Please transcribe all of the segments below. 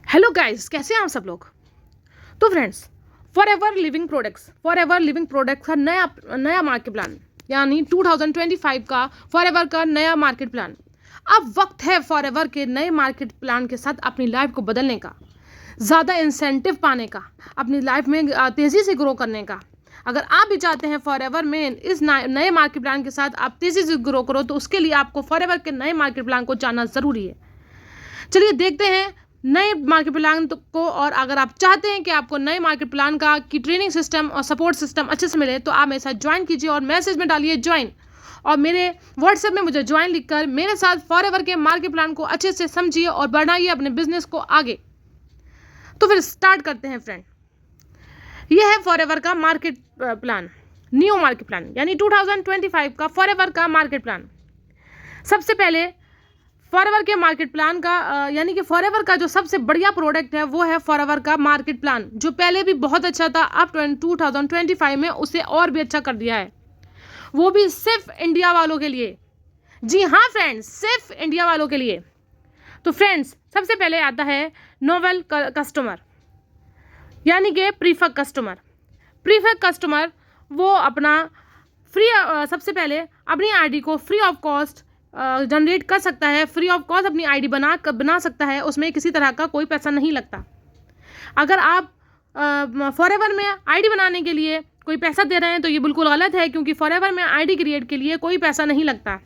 Hello guys, कैसे हैं आप सब लोग। तो friends, for ever living products का नया मार्केट प्लान यानी 2025 का फॉर एवर का नया मार्केट प्लान। अब वक्त है फॉर एवर के नए मार्केट प्लान के साथ अपनी लाइफ को बदलने का, ज़्यादा इंसेंटिव पाने का, अपनी लाइफ में तेज़ी से ग्रो करने का। अगर आप भी चाहते हैं फॉर एवर में इस नए मार्केट प्लान के साथ आप तेज़ी से ग्रो करो, तो उसके लिए आपको फॉर एवर के नए मार्केट प्लान को जानना ज़रूरी है। चलिए देखते हैं नए मार्केट प्लान को। और अगर आप चाहते हैं कि आपको नए मार्केट प्लान का की ट्रेनिंग सिस्टम और सपोर्ट सिस्टम अच्छे से मिले, तो आप मेरे साथ ज्वाइन कीजिए और मैसेज में डालिए ज्वाइन, और मेरे व्हाट्सएप में मुझे ज्वाइन लिखकर मेरे साथ फॉर एवर के मार्केट प्लान को अच्छे से समझिए और बढ़ाइए अपने बिजनेस को आगे। तो फिर स्टार्ट करते हैं फ्रेंड। यह है फॉर एवर का market plan, new market plan यानी 2025 का फॉर एवर का मार्केट प्लान। सबसे पहले फॉर एवर के मार्केट प्लान का यानी कि फॉर एवर का जो सबसे बढ़िया प्रोडक्ट है वो है फॉर एवर का मार्केट प्लान, जो पहले भी बहुत अच्छा था। अब 2025 में उसे और भी अच्छा कर दिया है, वो भी सिर्फ इंडिया वालों के लिए। जी हाँ फ्रेंड्स, सिर्फ इंडिया वालों के लिए। तो फ्रेंड्स, सबसे पहले आता है नोवेल कस्टमर यानी कि प्रीफर्ड कस्टमर। प्रीफर्ड कस्टमर वो अपना सबसे पहले अपनी आईडी को फ्री ऑफ कॉस्ट जनरेट कर सकता है, फ्री ऑफ कॉस्ट अपनी आईडी बना सकता है, उसमें किसी तरह का कोई पैसा नहीं लगता। अगर आप फॉर एवर में आईडी बनाने के लिए कोई पैसा दे रहे हैं तो ये बिल्कुल गलत है, क्योंकि फॉर एवर में आईडी क्रिएट के लिए कोई पैसा नहीं लगता।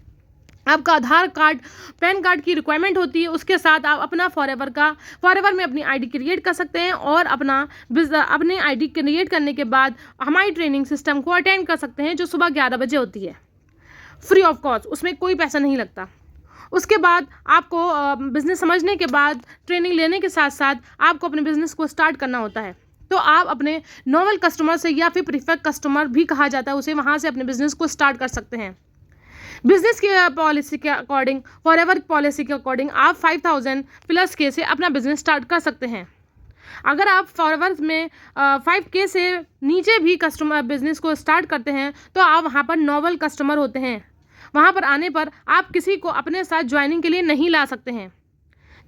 आपका आधार कार्ड, पैन कार्ड की रिक्वायरमेंट होती है, उसके साथ आप अपना फॉर एवर में अपनी आईडी क्रिएट कर सकते हैं और अपने आईडी क्रिएट करने के बाद हमारी ट्रेनिंग सिस्टम को अटेंड कर सकते हैं, जो सुबह 11 बजे होती है, फ्री ऑफ कॉस्ट, उसमें कोई पैसा नहीं लगता। उसके बाद आपको बिज़नेस समझने के बाद ट्रेनिंग लेने के साथ साथ आपको अपने बिज़नेस को स्टार्ट करना होता है। तो आप अपने नॉवल कस्टमर से या फिर प्रीफर्ड कस्टमर भी कहा जाता है उसे, वहाँ से अपने बिज़नेस को स्टार्ट कर सकते हैं। बिजनेस की पॉलिसी के अकॉर्डिंग, फॉर एवर पॉलिसी के अकॉर्डिंग आप 5000 प्लस के से अपना बिजनेस स्टार्ट कर सकते हैं। अगर आप फॉर एवर में 5K से नीचे भी कस्टमर बिजनेस को स्टार्ट करते हैं तो आप वहाँ पर नॉवल कस्टमर होते हैं। वहाँ पर आने पर आप किसी को अपने साथ ज्वाइनिंग के लिए नहीं ला सकते हैं,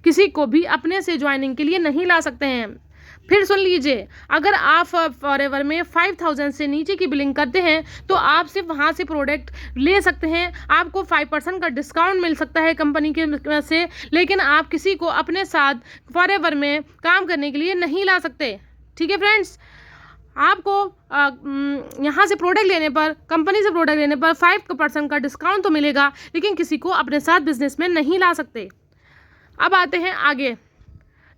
किसी को भी अपने से ज्वाइनिंग के लिए नहीं ला सकते हैं। फिर सुन लीजिए, अगर आप फॉर एवर में 5000 से नीचे की बिलिंग करते हैं तो आप सिर्फ वहाँ से प्रोडक्ट ले सकते हैं। आपको 5% का डिस्काउंट मिल सकता है कंपनी के से, लेकिन आप किसी को अपने साथ फॉर एवर में काम करने के लिए नहीं ला सकते। ठीक है फ्रेंड्स, आपको यहाँ से प्रोडक्ट लेने पर, कंपनी से प्रोडक्ट लेने पर 5% का डिस्काउंट तो मिलेगा, लेकिन किसी को अपने साथ बिजनेस में नहीं ला सकते। अब आते हैं आगे।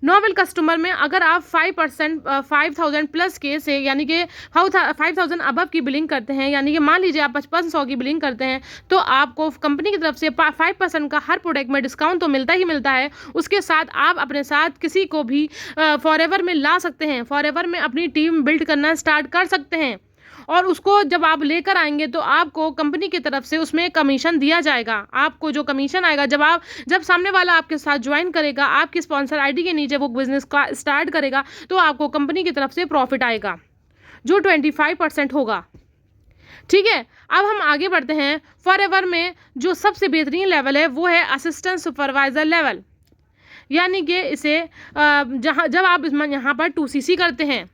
नॉवल कस्टमर में अगर आप 5000 प्लस के से यानी कि 5000 अबव की बिलिंग करते हैं, यानी कि मान लीजिए आप 5500 की बिलिंग करते हैं, तो आपको कंपनी की तरफ से 5% का हर प्रोडक्ट में डिस्काउंट तो मिलता ही मिलता है। उसके साथ आप अपने साथ किसी को भी फॉर एवर में ला सकते हैं, फॉर एवर में अपनी टीम बिल्ड करना स्टार्ट कर सकते हैं, और उसको जब आप लेकर आएंगे तो आपको कंपनी की तरफ से उसमें कमीशन दिया जाएगा। आपको जो कमीशन आएगा जब सामने वाला आपके साथ ज्वाइन करेगा, आपकी स्पॉन्सर आईडी के नीचे वो बिजनेस का स्टार्ट करेगा, तो आपको कंपनी की तरफ से प्रॉफिट आएगा जो 25% होगा। ठीक है, अब हम आगे बढ़ते हैं। फॉर एवर में जो सबसे बेहतरीन लेवल है वो है असिस्टेंट सुपरवाइजर लेवल, यानी कि इसे जब आप यहाँ पर 2CC करते हैं।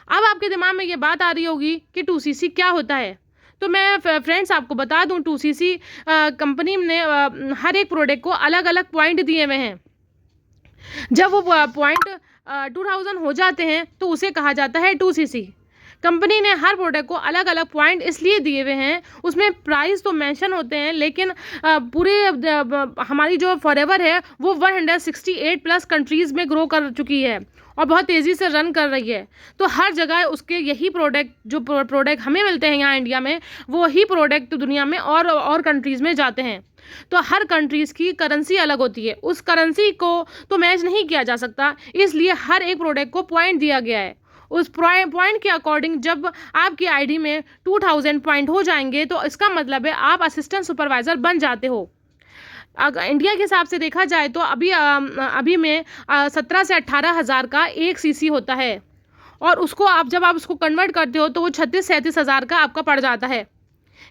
अब आपके दिमाग में ये बात आ रही होगी कि 2CC क्या होता है, तो मैं फ्रेंड्स आपको बता दूं, 2CC कंपनी ने हर एक प्रोडक्ट को अलग अलग पॉइंट दिए हुए हैं। जब वो पॉइंट 2000 हो जाते हैं तो उसे कहा जाता है 2CC। कंपनी ने हर प्रोडक्ट को अलग अलग पॉइंट इसलिए दिए हुए हैं, उसमें प्राइस तो मेंशन होते हैं, लेकिन पूरे हमारी जो फॉर एवर है वो 168 प्लस कंट्रीज़ में ग्रो कर चुकी है और बहुत तेज़ी से रन कर रही है। तो हर जगह उसके यही प्रोडक्ट हमें मिलते हैं यहाँ इंडिया में, वो ही प्रोडक्ट दुनिया में और कंट्रीज़ में जाते हैं। तो हर कंट्रीज़ की करेंसी अलग होती है, उस करेंसी को तो मैच नहीं किया जा सकता, इसलिए हर एक प्रोडक्ट को पॉइंट दिया गया है। उस पॉइंट के अकॉर्डिंग जब आपकी आईडी में 2000 पॉइंट हो जाएंगे तो इसका मतलब है आप असिस्टेंट सुपरवाइज़र बन जाते हो। अगर इंडिया के हिसाब से देखा जाए तो अभी में 17 से 18 हज़ार का एक CC होता है, और उसको जब आप उसको कन्वर्ट करते हो तो वो 36-37 हज़ार का आपका पड़ जाता है,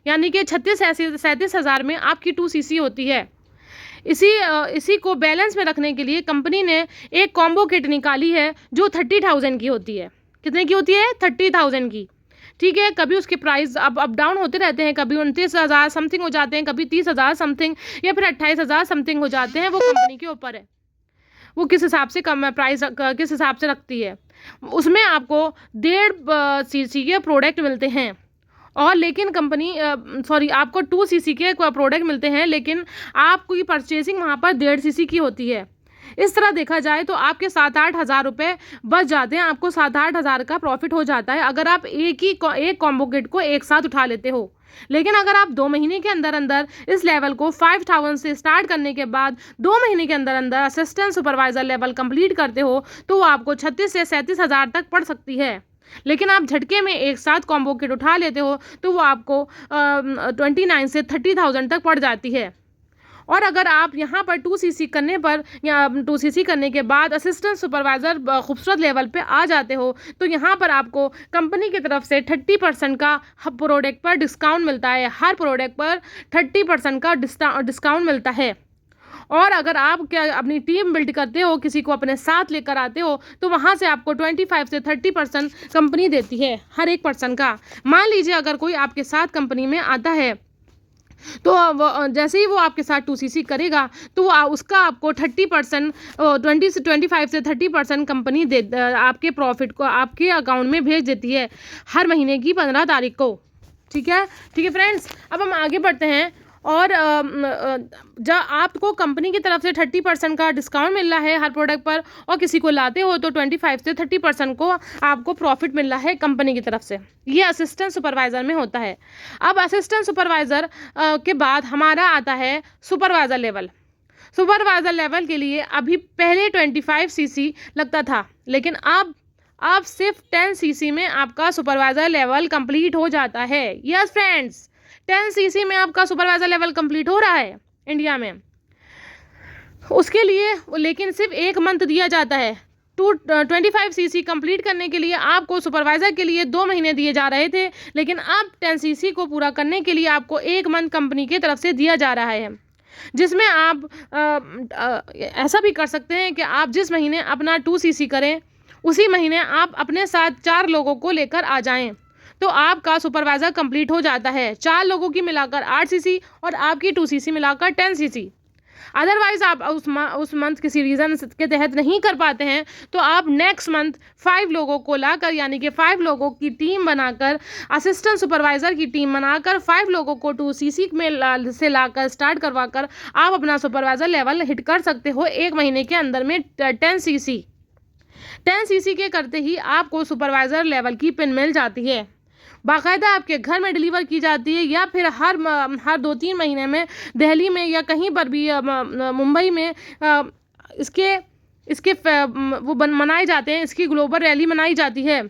यानी कि 36-37 हज़ार में आपकी 2CC होती है। इसी को बैलेंस में रखने के लिए कंपनी ने एक कॉम्बो किट निकाली है जो 30,000 की होती है। कितने की होती है? 30,000 की। ठीक है, कभी उसके प्राइस अप डाउन होते रहते हैं, कभी 29,000 समथिंग हो जाते हैं, कभी 30,000 समथिंग, या फिर 28,000 समथिंग हो जाते हैं। वो कंपनी के ऊपर है, वो किस हिसाब से कम प्राइस किस हिसाब से रखती है। उसमें आपको 1.5 सीसी के प्रोडक्ट मिलते हैं, और लेकिन कंपनी आपको 2 सीसी के प्रोडक्ट मिलते हैं, लेकिन आपकी परचेसिंग वहाँ पर 1.5 सीसी की होती है। इस तरह देखा जाए तो आपके 7-8 हज़ार रुपये बच जाते हैं, आपको 7-8 हज़ार का प्रॉफिट हो जाता है अगर आप एक कॉम्बो किट को एक साथ उठा लेते हो। लेकिन अगर आप 2 महीने के अंदर अंदर इस लेवल को 5,000 से स्टार्ट करने के बाद 2 महीने के अंदर अंदर असिस्टेंट सुपरवाइजर लेवल कंप्लीट करते हो तो वो आपको 36 से 37 हज़ार तक पड़ सकती है। लेकिन आप झटके में एक साथ कॉम्बो किट उठा लेते हो तो वो आपको 29 से 30,000 तक पड़ जाती है। और अगर आप यहाँ पर 2 सीसी करने पर या 2 सीसी करने के बाद असिस्टेंट सुपरवाइज़र खूबसूरत लेवल पे आ जाते हो तो यहाँ पर आपको कंपनी की तरफ से 30% का प्रोडक्ट पर डिस्काउंट मिलता है। हर प्रोडक्ट पर 30% का डिस्काउंट मिलता है। और अगर आप क्या अपनी टीम बिल्ड करते हो, किसी को अपने साथ लेकर आते हो, तो वहाँ से आपको 25 से 30% कंपनी देती है हर एक पर्सन का। मान लीजिए अगर कोई आपके साथ कंपनी में आता है तो जैसे ही वो आपके साथ 2 सीसी करेगा तो उसका आपको 30% 25 से 30% कंपनी आपके प्रॉफिट को आपके अकाउंट में भेज देती है हर महीने की 15 तारीख को। ठीक है फ्रेंड्स, अब हम आगे बढ़ते हैं। और जब आपको कंपनी की तरफ से 30% का डिस्काउंट मिल रहा है हर प्रोडक्ट पर, और किसी को लाते हो तो 25 से 30% को आपको प्रॉफिट मिल रहा है कंपनी की तरफ से। ये असिस्टेंट सुपरवाइज़र में होता है। अब असिस्टेंट सुपरवाइज़र के बाद हमारा आता है सुपरवाइज़र लेवल। सुपरवाइज़र लेवल के लिए अभी पहले 25 सीसी लगता था, लेकिन अब सिर्फ 10 सीसी में आपका सुपरवाइज़र लेवल कंप्लीट हो जाता है। यस फ्रेंड्स, 10 सीसी में आपका सुपरवाइज़र लेवल कंप्लीट हो रहा है इंडिया में। उसके लिए लेकिन सिर्फ 1 मंथ दिया जाता है। 25 सीसी कंप्लीट करने के लिए आपको सुपरवाइज़र के लिए 2 महीने दिए जा रहे थे, लेकिन अब 10 सीसी को पूरा करने के लिए आपको 1 मंथ कंपनी की तरफ से दिया जा रहा है, जिसमें आप ऐसा भी कर सकते हैं कि आप जिस महीने अपना 2 सीसी करें उसी महीने आप अपने साथ 4 लोगों को लेकर आ जाएं, तो आपका सुपरवाइज़र कंप्लीट हो जाता है। 4 लोगों की मिलाकर 8 सीसी और आपकी 2 सीसी मिलाकर 10 सीसी। अदरवाइज आप उस मंथ किसी रीज़न के तहत नहीं कर पाते हैं तो आप नेक्स्ट मंथ 5 लोगों को लाकर, यानी कि 5 लोगों की टीम बनाकर, असिस्टेंट सुपरवाइज़र की टीम बनाकर 5 लोगों को 2 सीसी में से लाकर स्टार्ट करवाकर आप अपना सुपरवाइज़र लेवल हिट कर सकते हो 1 महीने के अंदर में 10 सीसी। 10 सीसी के करते ही आपको सुपरवाइज़र लेवल की पिन मिल जाती है, बाकायदा आपके घर में डिलीवर की जाती है, या फिर हर 2-3 महीने में दिल्ली में या कहीं पर भी मुंबई में इसके वो मनाए जाते हैं, इसकी ग्लोबल रैली मनाई जाती है।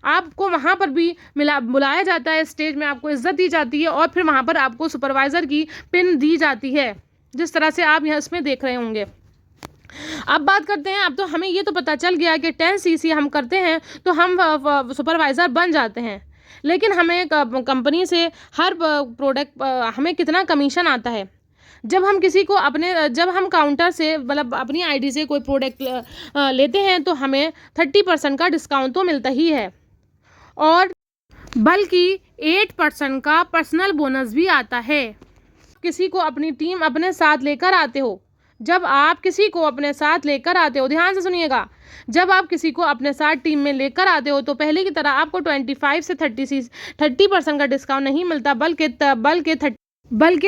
आपको वहाँ पर भी बुलाया जाता है, स्टेज में आपको इज्जत दी जाती है और फिर वहाँ पर आपको सुपरवाइज़र की पिन दी जाती है, जिस तरह से आप यहाँ इसमें देख रहे होंगे। अब बात करते हैं, अब तो हमें ये तो पता चल गया कि 10 सीसी हम करते हैं तो हम सुपरवाइज़र बन जाते हैं, लेकिन हमें कंपनी से हर प्रोडक्ट हमें कितना कमीशन आता है। जब हम काउंटर से मतलब अपनी आईडी से कोई प्रोडक्ट लेते हैं तो हमें 30% का डिस्काउंट तो मिलता ही है, और बल्कि 8% का पर्सनल बोनस भी आता है। किसी को अपनी टीम अपने साथ लेकर आते हो, जब आप किसी को अपने साथ लेकर आते हो, ध्यान से सुनिएगा, जब आप किसी को अपने साथ टीम में लेकर आते हो तो पहले की तरह आपको 25 से 30% का डिस्काउंट नहीं मिलता, बल्कि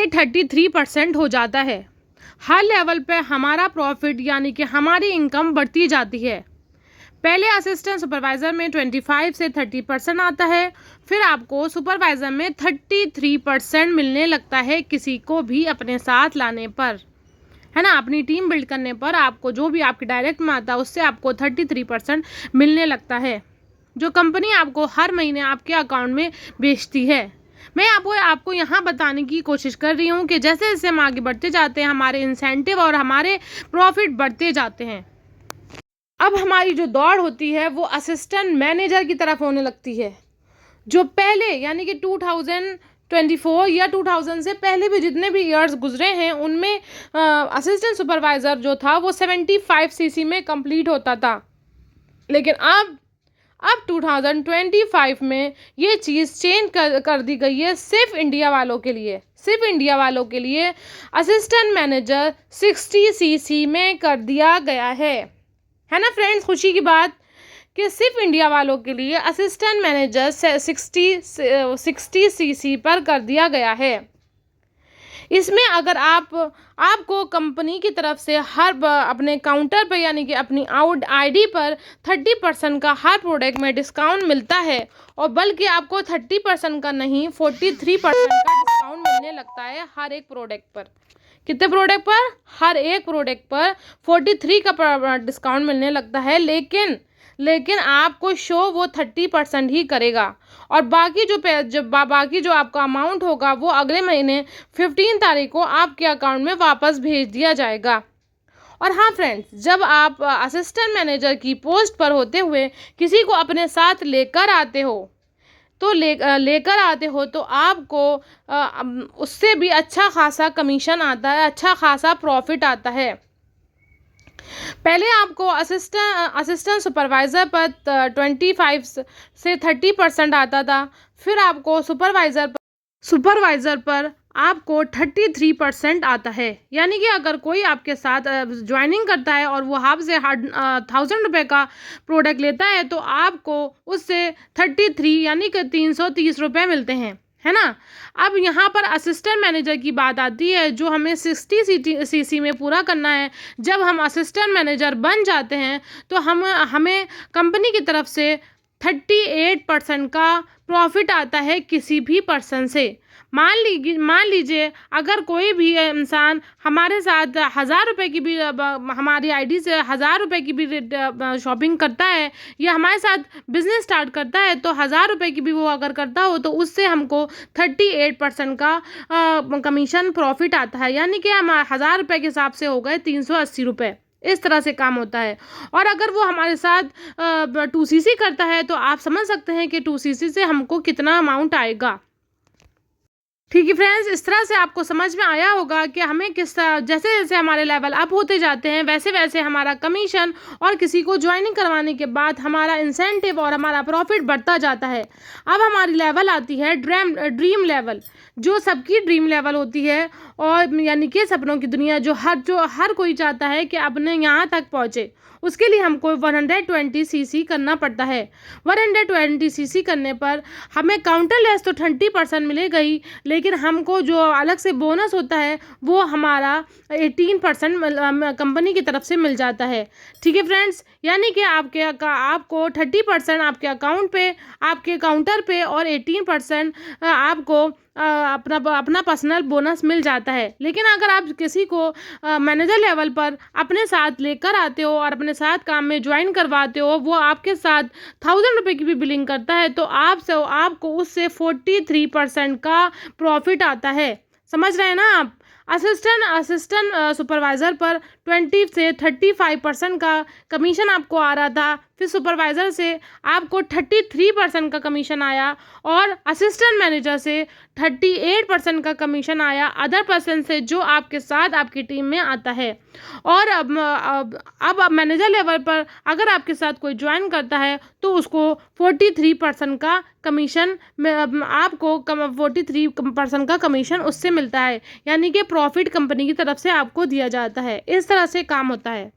33% हो जाता है। हर लेवल पे हमारा प्रॉफिट यानी कि हमारी इनकम बढ़ती जाती है। पहले असिस्टेंट सुपरवाइज़र में 25 से 30% आता है, फिर आपको सुपरवाइज़र में 33% मिलने लगता है किसी को भी अपने साथ लाने पर, है ना। अपनी टीम बिल्ड करने पर आपको जो भी आपके डायरेक्ट में आता है उससे आपको 33% मिलने लगता है, जो कंपनी आपको हर महीने आपके अकाउंट में बेचती है। मैं आपको यहाँ बताने की कोशिश कर रही हूँ कि जैसे जैसे हम आगे बढ़ते जाते हैं हमारे इंसेंटिव और हमारे प्रॉफिट बढ़ते जाते हैं। अब हमारी जो दौड़ होती है वो असिस्टेंट मैनेजर की तरफ होने लगती है, जो पहले यानी कि 2024 या 2000 से पहले भी जितने भी ईयर्स गुजरे हैं उनमें असिस्टेंट सुपरवाइज़र जो था वो 75 सीसी में कंप्लीट होता था। लेकिन अब 2025 में ये चीज़ चेंज कर दी गई है सिर्फ इंडिया वालों के लिए। सिर्फ इंडिया वालों के लिए असिस्टेंट मैनेजर 60 सीसी में कर दिया गया है ना फ्रेंड्स, खुशी की बात कि सिर्फ इंडिया वालों के लिए असिस्टेंट मैनेजर 60 सीसी पर कर दिया गया है। इसमें अगर आपको कंपनी की तरफ से हर अपने काउंटर पर यानी कि अपनी आईडी पर 30% का हर प्रोडक्ट में डिस्काउंट मिलता है, और बल्कि आपको 30% का नहीं 43% का डिस्काउंट मिलने लगता है हर एक प्रोडक्ट पर। कितने प्रोडक्ट पर? हर एक प्रोडक्ट पर 43 का डिस्काउंट मिलने लगता है। लेकिन आपको शो वो 30% ही करेगा, और बाकी जो आपका अमाउंट होगा वो अगले महीने 15 तारीख को आपके अकाउंट में वापस भेज दिया जाएगा। और हाँ फ्रेंड्स, जब आप असिस्टेंट मैनेजर की पोस्ट पर होते हुए किसी को अपने साथ लेकर आते हो तो आपको उससे भी अच्छा खासा कमीशन आता है, अच्छा खासा प्रॉफिट आता है। पहले आपको असिस्टेंट सुपरवाइज़र पर 25 से 30% आता था, फिर आपको सुपरवाइज़र पर आपको 33% आता है। यानी कि अगर कोई आपके साथ ज्वाइनिंग करता है और वो आपसे 1000 रुपये का प्रोडक्ट लेता है तो आपको उससे 33 यानी कि 330 रुपये मिलते हैं, है ना। अब यहाँ पर असिस्टेंट मैनेजर की बात आती है जो हमें 60 सीसी में पूरा करना है। जब हम असिस्टेंट मैनेजर बन जाते हैं तो हमें कंपनी की तरफ से 38% का प्रॉफिट आता है किसी भी पर्सन से। मान लीजिए अगर कोई भी इंसान हमारे साथ 1000 रुपये की भी हमारी आईडी से 1000 रुपये की भी शॉपिंग करता है या हमारे साथ बिजनेस स्टार्ट करता है, तो 1000 रुपये की भी वो अगर करता हो तो उससे हमको 38% का कमीशन प्रॉफिट आता है। यानी कि हम 1000 रुपये के हिसाब से हो गए 380 रुपये। इस तरह से काम होता है। और अगर वो हमारे साथ 2cc करता है तो आप समझ सकते हैं कि 2cc से हमको कितना अमाउंट आएगा। ठीक है फ्रेंड्स, इस तरह से आपको समझ में आया होगा कि हमें किस तरह जैसे जैसे हमारे लेवल अप होते जाते हैं वैसे वैसे हमारा कमीशन और किसी को ज्वाइनिंग करवाने के बाद हमारा इंसेंटिव और हमारा प्रॉफिट बढ़ता जाता है। अब हमारी लेवल आती है ड्रीम लेवल, जो सबकी ड्रीम लेवल होती है, और यानी कि सपनों की दुनिया जो हर कोई चाहता है कि अपने यहाँ तक पहुँचे। उसके लिए हमको 120 सीसी करना पड़ता है। 120 सीसी करने पर हमें काउंटर लेस तो 30% मिलेगा ही, लेकिन हमको जो अलग से बोनस होता है वो हमारा 18% कंपनी की तरफ से मिल जाता है। ठीक है फ्रेंड्स, यानी कि आपको 30% आपके अकाउंट पे, आपके काउंटर पे, और 18% आपको अपना पर्सनल बोनस मिल जाता है। लेकिन अगर आप किसी को मैनेजर लेवल पर अपने साथ लेकर आते हो और अपने साथ काम में ज्वाइन करवाते हो, वो आपके साथ 1000 रुपये की भी बिलिंग करता है तो आपको उससे 43% का प्रॉफिट आता है। समझ रहे हैं ना आप। असिस्टेंट सुपरवाइज़र पर 20 से 35% का कमीशन आपको आ रहा था, फिर सुपरवाइज़र से आपको 33% का कमीशन आया, और असिस्टेंट मैनेजर से 38% का कमीशन आया अदर पर्सन से जो आपके साथ आपकी टीम में आता है। और अब मैनेजर लेवल पर अगर आपके साथ कोई ज्वाइन करता है तो उसको 43% का कमीशन आपको 43% का कमीशन उससे मिलता है। यानी कि प्रॉफिट कंपनी की तरफ से आपको दिया जाता है। इस तरह से काम होता है।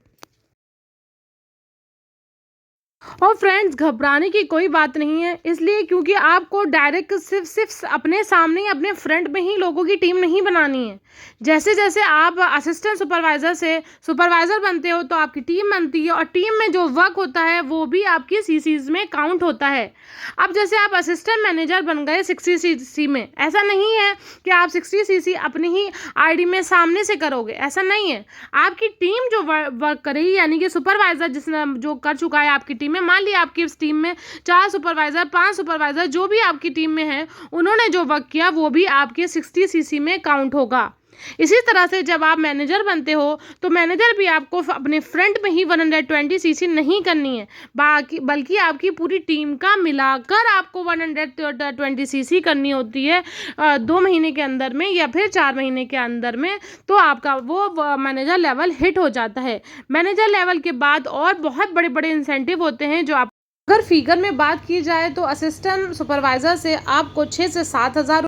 और फ्रेंड्स, घबराने की कोई बात नहीं है, इसलिए क्योंकि आपको डायरेक्ट सिर्फ अपने सामने ही अपने फ्रंट में ही लोगों की टीम नहीं बनानी है। जैसे जैसे आप असिस्टेंट सुपरवाइज़र से सुपरवाइज़र बनते हो तो आपकी टीम बनती है, और टीम में जो वर्क होता है वो भी आपकी सीसीज में काउंट होता है। अब जैसे आप असिस्टेंट मैनेजर बन गए 60 सीसी में, ऐसा नहीं है कि आप 60 सीसी अपनी ही आईडी में सामने से करोगे, ऐसा नहीं है। आपकी टीम जो वर्क करेगी, यानी कि सुपरवाइज़र जिसने जो कर चुका है आपकी टीम में, मान लिया आपकी इस टीम में 4 सुपरवाइज़र 5 सुपरवाइज़र जो भी आपकी टीम में है, उन्होंने जो वर्क किया वो भी आपके 60 सीसी में काउंट होगा। इसी तरह से जब आप मैनेजर बनते हो तो मैनेजर भी आपको अपने फ्रंट में ही 120 सीसी नहीं करनी है, बल्कि आपकी पूरी टीम का मिलाकर आपको 120 सीसी करनी होती है 2 महीने के अंदर में या फिर 4 महीने के अंदर में। तो आपका वो मैनेजर लेवल हिट हो जाता है। मैनेजर लेवल के बाद और बहुत बड़े बड़े इंसेंटिव होते हैं जो आप, अगर फिगर में बात की जाए तो असिस्टेंट सुपरवाइज़र से आपको 6 से 7 हज़ार,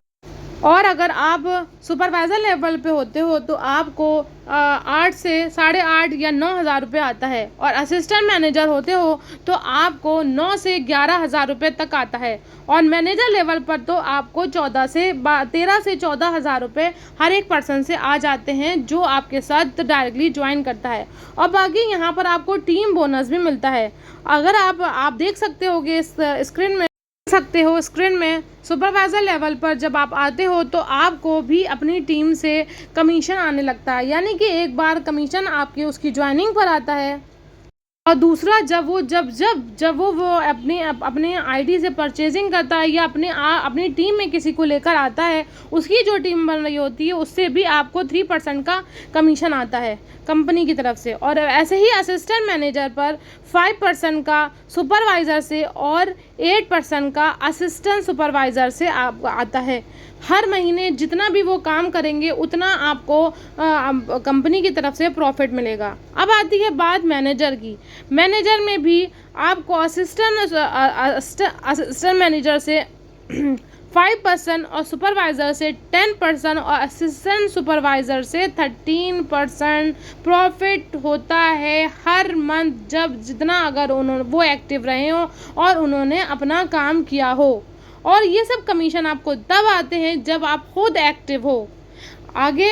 और अगर आप सुपरवाइज़र लेवल पे होते हो तो आपको 8 से 8.5 या 9 हज़ार रुपये आता है, और असिस्टेंट मैनेजर होते हो तो आपको 9 से 11 हज़ार रुपये तक आता है, और मैनेजर लेवल पर तो आपको 13 से 14 हज़ार रुपये हर एक पर्सन से आ जाते हैं जो आपके साथ डायरेक्टली ज्वाइन करता है। और बाकी यहाँ पर आपको टीम बोनस भी मिलता है। अगर आप देख सकते होगे स्क्रीन में सुपरवाइज़र लेवल पर जब आप आते हो तो आपको भी अपनी टीम से कमीशन आने लगता है, यानी कि एक बार कमीशन आपके उसकी ज्वाइनिंग पर आता है, और दूसरा जब वो अपने आईडी से परचेजिंग करता है या अपनी टीम में किसी को लेकर आता है, उसकी जो टीम बन रही होती है उससे भी आपको 3% का कमीशन आता है कंपनी की तरफ से। और ऐसे ही असिस्टेंट मैनेजर पर 5% का सुपरवाइज़र से और 8% का असिस्टेंट सुपरवाइज़र से आता है। हर महीने जितना भी वो काम करेंगे उतना आपको कंपनी की तरफ से प्रॉफिट मिलेगा। अब आती है बात मैनेजर की। मैनेजर में भी आपको असिस्टेंट मैनेजर से 5% और सुपरवाइज़र से 10% और असिस्टेंट सुपरवाइज़र से 13% प्रॉफिट होता है हर मंथ, जब जितना अगर वो एक्टिव रहे हो और उन्होंने अपना काम किया हो। और ये सब कमीशन आपको तब आते हैं जब आप खुद एक्टिव हो। आगे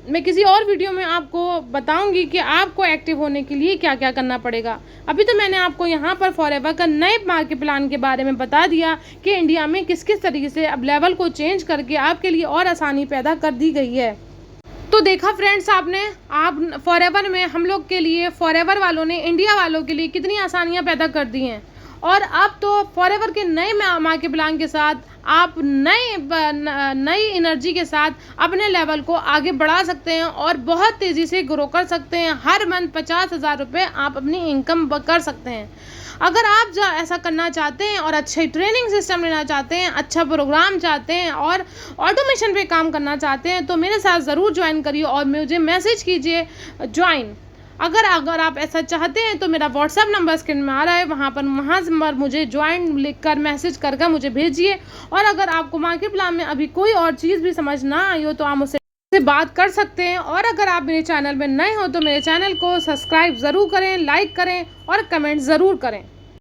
मैं किसी और वीडियो में आपको बताऊंगी कि आपको एक्टिव होने के लिए क्या क्या करना पड़ेगा। अभी तो मैंने आपको यहाँ पर फॉरएवर का नए मार्केट प्लान के बारे में बता दिया कि इंडिया में किस किस तरीके से अब लेवल को चेंज करके आपके लिए और आसानी पैदा कर दी गई है। तो देखा फ्रेंड्स आपने, आप फॉरएवर में हम लोग के लिए, फॉरएवर वालों ने इंडिया वालों के लिए कितनी आसानियाँ पैदा कर दी हैं। और अब तो फॉरएवर के नए मार्केट प्लान के साथ आप नई एनर्जी के साथ अपने लेवल को आगे बढ़ा सकते हैं और बहुत तेज़ी से ग्रो कर सकते हैं। हर मंथ 50 हज़ार रुपये आप अपनी इनकम कर सकते हैं। अगर आप ऐसा करना चाहते हैं और अच्छे ट्रेनिंग सिस्टम लेना चाहते हैं, अच्छा प्रोग्राम चाहते हैं और ऑटोमेशन पे काम करना चाहते हैं तो मेरे साथ ज़रूर ज्वाइन करिए और मुझे मैसेज कीजिए ज्वाइन। अगर आप ऐसा चाहते हैं तो मेरा व्हाट्सएप नंबर स्क्रीन में आ रहा है, वहाँ पर मुझे ज्वाइन लिखकर मैसेज करके मुझे भेजिए। और अगर आपको मार्केट प्लान में अभी कोई और चीज़ भी समझ ना आई हो तो आप मुझसे बात कर सकते हैं। और अगर आप मेरे चैनल में नए हो तो मेरे चैनल को सब्सक्राइब ज़रूर करें, लाइक करें और कमेंट ज़रूर करें।